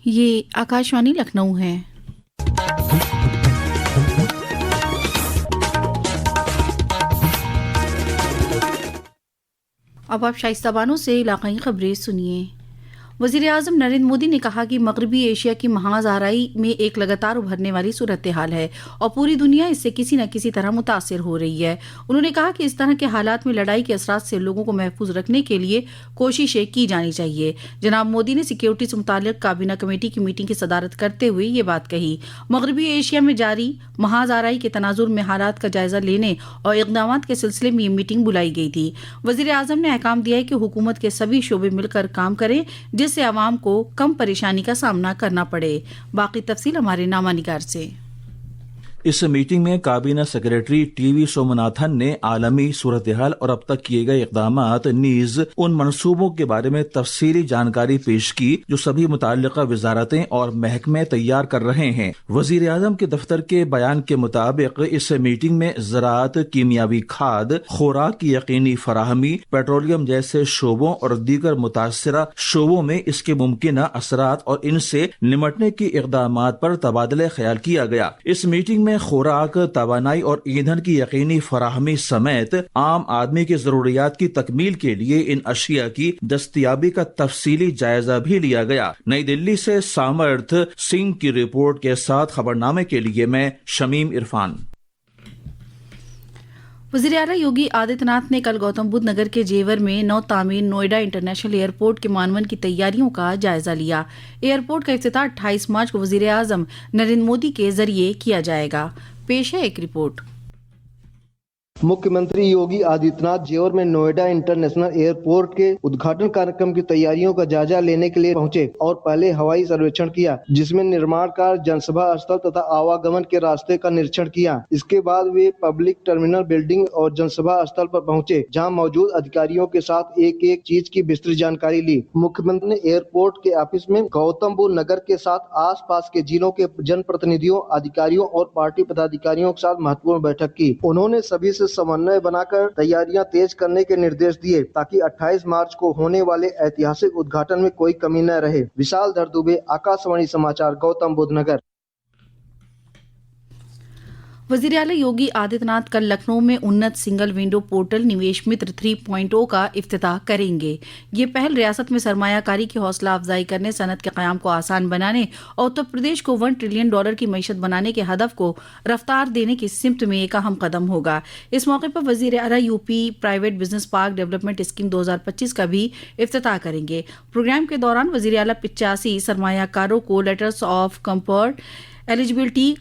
یہ آکاشوانی لکھنؤ ہے۔ اب آپ شائستہ بانو سے علاقائی خبریں سنیے۔ وزیر اعظم نریندر مودی نے کہا کہ مغربی ایشیا کی محاذ آرائی میں ایک لگاتار ابھرنے والی صورتحال ہے اور پوری دنیا اس سے کسی نہ کسی طرح متاثر ہو رہی ہے۔ انہوں نے کہا کہ اس طرح کے حالات میں لڑائی کے اثرات سے لوگوں کو محفوظ رکھنے کے لیے کوششیں کی جانی چاہیے۔ جناب مودی نے سیکیورٹی سے متعلق کابینہ کمیٹی کی میٹنگ کی صدارت کرتے ہوئے یہ بات کہی۔ مغربی ایشیا میں جاری محاذ آرائی کے تناظر میں حالات کا جائزہ لینے اور اقدامات کے سلسلے میں یہ میٹنگ بلائی گئی تھی۔ وزیر اعظم نے احکام دیا ہے کہ حکومت کے سبھی شعبے مل کر کام کریں جس سے عوام کو کم پریشانی کا سامنا کرنا پڑے۔ باقی تفصیل ہمارے نامہ نگار سے۔ اس میٹنگ میں کابینہ سیکریٹری ٹی وی سومناتھن نے عالمی صورتحال اور اب تک کیے گئے اقدامات نیز ان منصوبوں کے بارے میں تفصیلی جانکاری پیش کی جو سبھی متعلقہ وزارتیں اور محکمے تیار کر رہے ہیں۔ وزیر اعظم کے دفتر کے بیان کے مطابق اس میٹنگ میں زراعت، کیمیاوی کھاد، خوراک کی یقینی فراہمی، پیٹرولیم جیسے شعبوں اور دیگر متاثرہ شعبوں میں اس کے ممکنہ اثرات اور ان سے نمٹنے کی اقدامات پر تبادلہ خیال کیا گیا۔ اس میٹنگ میں خوراک، توانائی اور ایندھن کی یقینی فراہمی سمیت عام آدمی کی ضروریات کی تکمیل کے لیے ان اشیاء کی دستیابی کا تفصیلی جائزہ بھی لیا گیا۔ نئی دلی سے سامرتھ سنگھ کی رپورٹ کے ساتھ خبرنامے کے لیے میں شمیم عرفان۔ وزیر اعلیٰ یوگی آدتیہ ناتھ نے کل گوتم بدھ نگر کے جیور میں نو تعمیر نوئیڈا انٹرنیشنل ایئرپورٹ کے معاون کی تیاریوں کا جائزہ لیا۔ ایئرپورٹ کا افتتاح 28 مارچ کو وزیر اعظم نریندر مودی کے ذریعے کیا جائے گا۔ پیش ہے ایک رپورٹ۔ مکھیہ منتری یوگی آدتیہ ناتھ جیور میں نوئیڈا انٹرنیشنل ایئرپورٹ کے ادگھاٹن کارکرم کی تیاریوں کا جائزہ لینے کے لیے پہنچے اور پہلے ہوائی سرویکشن کیا جس میں نرمان کار، جن سبھا استھل تથા آواگمن کے راستے کا نریکشن کیا۔ اس کے بعد وہ پبلک ٹرمینل بلڈنگ اور جن سبھا استھل پر پہنچے جہاں موجود ادھیکاریوں کے ساتھ ایک ایک چیز کی وسترت جانکاری لی۔ مکھیہ منتری نے ایئرپورٹ کے آفس میں گوتم بدھ نگر کے ساتھ آس پاس کے ضلعوں کے جن پرتنیدھیوں، ادھیکاریوں اور پارٹی پدادھیکاریوں کے ساتھ مہتوپورن بیٹھک کی۔ انہوں نے سبھی سے سمنوے بنا کر تیاریاں تیز کرنے کے نردیش دیے تاکہ 28 مارچ کو ہونے والے ایتہاسک ادگھاٹن میں کوئی کمی نہ رہے۔ وشال دھر دوبے، آکاشوانی سماچار، گوتم بدھ نگر۔ وزیر اعلیٰ یوگی آدتیہ ناتھ کل لکھنؤ میں انت سنگل ونڈو پورٹل نویش متر 3.0 کا افتتاح کریں گے۔ یہ پہل ریاست میں سرمایہ کاری کی حوصلہ افزائی کرنے، صنعت کے قیام کو آسان بنانے اور اتر پردیش کو $1 ٹریلین کی معیشت بنانے کے ہدف کو رفتار دینے کی سمت میں ایک اہم قدم ہوگا۔ اس موقع پر وزیر اعلیٰ UP private business park development scheme 2025 کا بھی افتتاح کریں گے۔ پروگرام کے دوران وزیر اعلیٰ 85 سرمایہ کاروں کو letters of comfort, eligibility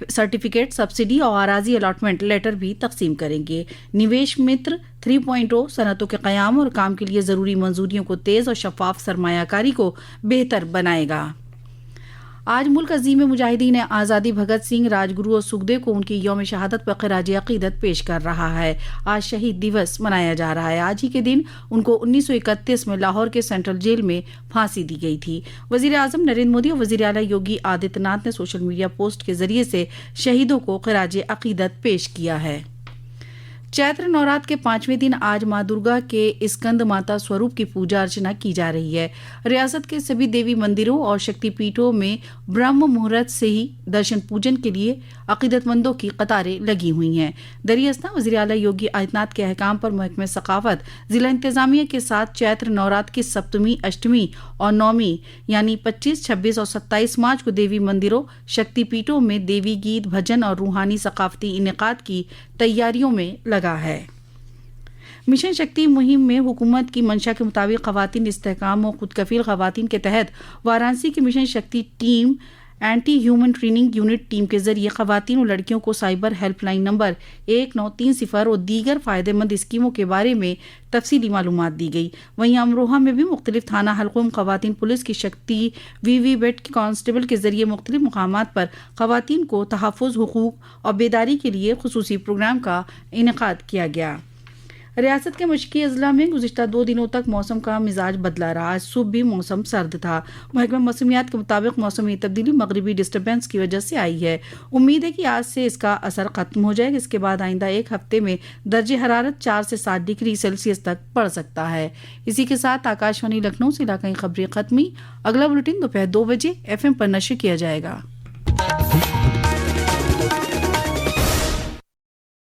certificate, subsidy اور اراضی الاٹمنٹ لیٹر بھی تقسیم کریں گے۔ نویش متر 3.0 صنعتوں کے قیام اور کام کے لیے ضروری منظوریوں کو تیز اور شفاف سرمایہ کاری کو بہتر بنائے گا۔ آج ملک عظیم مجاہدین آزادی بھگت سنگھ، راجگرو اور سکھدیو کو ان کی یوم شہادت پر خراج عقیدت پیش کر رہا ہے۔ آج شہید دیوس منایا جا رہا ہے۔ آج ہی کے دن ان کو 1931 میں لاہور کے سینٹرل جیل میں پھانسی دی گئی تھی۔ وزیر اعظم نریندر مودی اور وزیر اعلیٰ یوگی آدتیہ ناتھ نے سوشل میڈیا پوسٹ کے ذریعے سے شہیدوں کو خراج عقیدت پیش کیا ہے۔ چیتر نورات کے 5ویں دن آج ماں درگا کے اسکند ماتا سوروپ کی پوجا ارچنا کی جا رہی ہے۔ ریاست کے سبھی دیوی مندروں اور شکتی پیٹھوں میں برہم مہورت سے ہی درشن پوجن کے لیے عقیدت مندوں کی قطاریں لگی ہوئی ہیں۔ دریں اثنا وزیر اعلیٰ یوگی آدتیہ ناتھ کے احکام پر محکمہ ثقافت، ضلع انتظامیہ کے ساتھ چیتر نورات کی سپتمی، اشٹمی اور نومی یعنی 25، 26 اور 27 مارچ کو دیوی مندروں، شکتی پیٹھوں میں دیوی گیت، بھجن اور روحانی ثقافتی انعقاد کی تیاریوں میں لگا ہے۔ مشن شکتی مہم میں حکومت کی منشا کے مطابق خواتین استحکام و خود کفیل خواتین کے تحت وارانسی کی mission Shakti team anti human training unit team کے ذریعے خواتین اور لڑکیوں کو سائبر ہیلپ لائن نمبر 1930 اور دیگر فائدہ مند اسکیموں کے بارے میں تفصیلی معلومات دی گئی۔ وہیں امروہہ میں بھی مختلف تھانہ حلقوں میں خواتین پولیس کی شکتی وی بیٹ کانسٹیبل کے ذریعے مختلف مقامات پر خواتین کو تحفظ، حقوق اور بیداری کے لیے خصوصی پروگرام کا انعقاد کیا گیا۔ ریاست کے مشرقی اضلاع میں گزشتہ 2 دنوں تک موسم کا مزاج بدلا رہا. آج صبح بھی موسم سرد تھا. محکمہ موسمیات کے مطابق موسمی تبدیلی مغربی ڈسٹربینس کی وجہ سے آئی ہے. امید ہے کہ آج سے اس کا اثر ختم ہو جائے گا. اس کے بعد آئندہ ایک ہفتے میں درجہ حرارت 4 سے 7 ڈگری سیلسیس تک بڑھ سکتا ہے. اسی کے ساتھ آکاشوانی لکھنؤ سے علاقائی خبریں ختمی. اگلا بلیٹن دوپہر 2 بجے FM پر نشر کیا جائے گا.